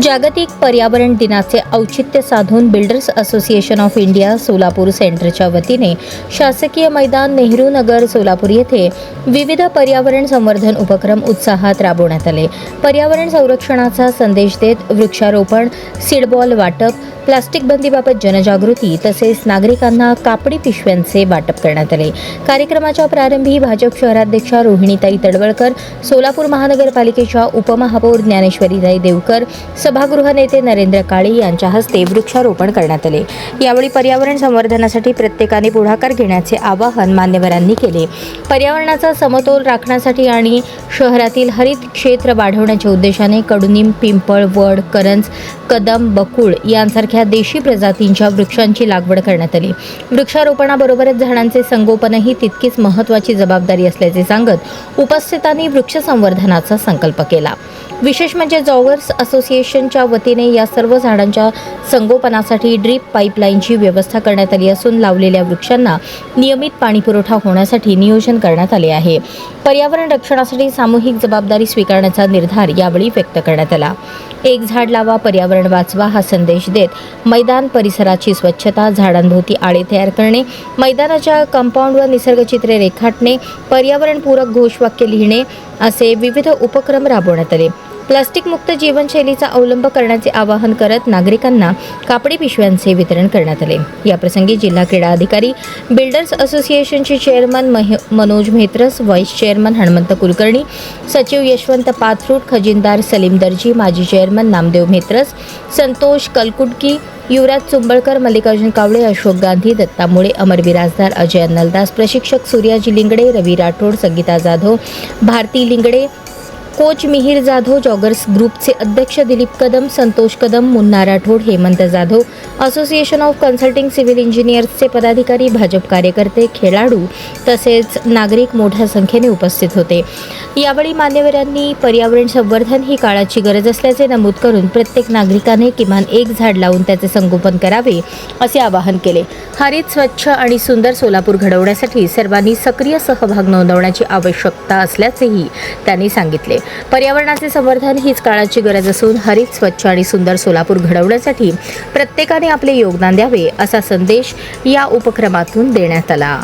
जागतिक पर्यावरण दिनाचे औचित्य साधून builders association of India Solapur सेंटरच्या वतीने शासकीय मैदान नेहरू नगर सोलापूर येथे विविध पर्यावरण संवर्धन उपक्रम उत्साहात राबवण्यात आले। पर्यावरण संरक्षणाचा संदेश देत वृक्षारोपण, सीडबॉल वाटप, प्लास्टिक बंदीबाबत जनजागृती तसेच नागरिकांना कापडी पिशव्यांचे वाटप करण्यात आले। कार्यक्रमाच्या प्रारंभी भाजप शहराध्यक्षा रोहिणीताई तडवळकर, सोलापूर महानगरपालिकेच्या उपमहापौर ज्ञानेश्वरीताई देवकर, सभागृह नेते नरेंद्र काळे यांच्या हस्ते वृक्षारोपण करण्यात आले। यावेळी पर्यावरण संवर्धनासाठी प्रत्येकाने पुढाकार घेण्याचे आवाहन मान्यवरांनी केले। पर्यावरणाचा समतोल राखण्यासाठी आणि शहरातील हरित क्षेत्र वाढवण्याच्या उद्देशाने कडुनिंब, पिंपळ, वड, करंज, कदम, बकुळ यांसारख्या देशी प्रजातींच्या वृक्षांची लागवड करण्यात आली। वृक्षारोपणाबरोबरच झाडांचे संगोपनही तितकीच महत्त्वाची जबाबदारी असल्याचे सांगत उपस्थितांनी वृक्ष संवर्धनाचा संकल्प केला। विशेष म्हणजे जॉगर्स असोसिएशनच्या वतीने या सर्व झाडांच्या संगोपनासाठी ड्रीप पाईपलाईनची व्यवस्था करण्यात आली असून लावलेल्या वृक्षांना नियमित पाणीपुरवठा होण्यासाठी नियोजन करण्यात आले आहे। पर्यावरण रक्षणासाठी सामूहिक जबाबदारी स्वीकारण्याचा निर्धार यावेळी व्यक्त करण्यात आला। एक झाड लावा, पर्यावरण वाचवा हा संदेश देत मैदान परिसराची स्वच्छता, झाडांभोवती आळे तयार करणे, मैदानाच्या कंपाऊंडवर निसर्गचित्रे रेखाटणे, पर्यावरणपूरक घोषवाक्य लिहिणे असे विविध उपक्रम राबवण्यात आले। प्लास्टिक मुक्त जीवनशैलीचा अवलंब करण्याचे आवाहन करत नागरिकांना कापडी पिशव्यांचे वितरण करण्यात आले। याप्रसंगी जिल्हा क्रीडा अधिकारी, बिल्डर्स असोसिएशनचे chairman Manoj Mhetras, vice chairman Hanumant Kulkarni, सचिव यशवंत पाथरूट, खजिनदार सलीम दर्जी, माजी चेअरमन नामदेव म्हेत्रस, संतोष कलकुटकी, युवराज चुंबळकर, मल्लिकार्जुन कावळे, अशोक गांधी, दत्ता मुळे, अमर बिराजदार, अजय अन्नलदास, प्रशिक्षक सूर्याजी लिंगडे, रवी राठोड, संगीता जाधव, भारती लिंगडे, कोच मिहिर जाधव, जॉगर्स ग्रुपचे अध्यक्ष Dilip Kadam, Santosh Kadam, Munna Rathod, Hemant Jadhav, association of consulting civil इंजिनियर्सचे पदाधिकारी, भाजप कार्यकर्ते, खेळाडू तसेच नागरिक मोठ्या संख्येने उपस्थित होते। यावेळी मान्यवरांनी पर्यावरण संवर्धन ही काळाची गरज असल्याचे नमूद करून प्रत्येक नागरिकाने किमान एक झाड लावून त्याचे संगोपन करावे असे आवाहन केले। हरित, स्वच्छ आणि सुंदर सोलापूर घडवण्यासाठी सर्वांनी सक्रिय सहभाग नोंदवण्याची आवश्यकता असल्याचेही त्यांनी सांगितले। पर्यावरणाचे संवर्धन हीच काळाची गरज असून हरित, स्वच्छ आणि सुंदर सोलापूर घडवण्यासाठी प्रत्येकाने आपले योगदान द्यावे असा संदेश या उपक्रमातून देण्यात आला।